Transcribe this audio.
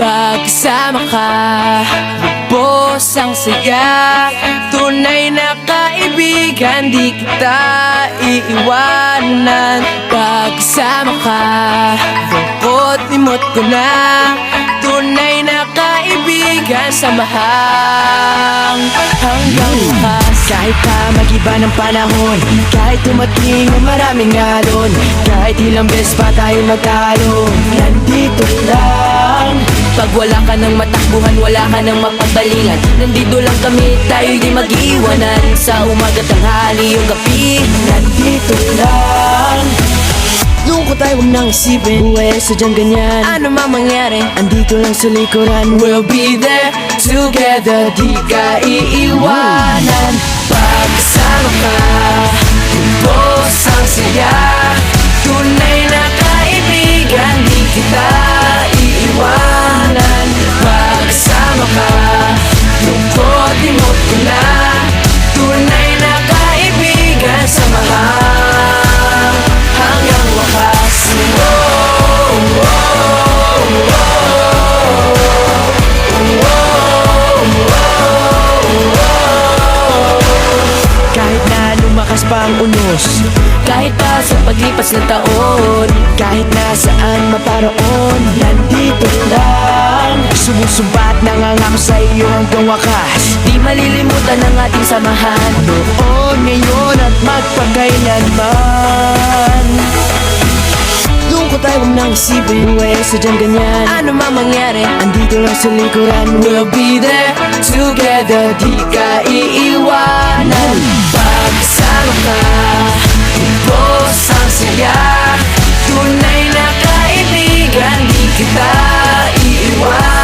Pagkasama ka, lubos ang saya. Tunay na kaibigan, di kita iiwanan. Pagkasama ka, lungkot limot ko na. Tunay na kaibigan, samahang hanggang wakas. Kahit pa mag-iba ng panahon, kahit tumating ang maraming alon, kahit ilang beses pa tayo magtalo, nandito lang. Pag wala ka ng matakbuhan, wala ka ng mapagbalingan, nandito lang kami, tayo'y di mag-iwanan. Sa umaga, tanghali, yung gabi, nandito lang. Lungkot tayo, huwag nang isipin, buhay sadyang ganyan. Ano man mangyari, andito lang sa likuran. We'll be there together, di ka iiwanan. Pagkasama ka, lubos ang saya. Tunay na kaibigan, di kita iiwanan. Pagkasama ka, lungkot limot ko na. Tunay na kaibigan, samahang hanggang wakas. Kahit na lumakas pa ang unos, kahit pa sa paglipas ng taon, kahit nasaan maparoon, nandito lang. Sumusumbat, nangangako sa iyo hanggang wakas. Di malilimutan ang ating samahan, noon, ngayon at magpakailanman. Lungkot tayo, huwag nang isipin, buhay sadyang ganyan. Ano man mangyari, andito lang sa likuran. We'll be there together, di ka iiwanan. Pagkasama ka, lubos ang saya. Tunay na kaibigan, di kita iiwanan.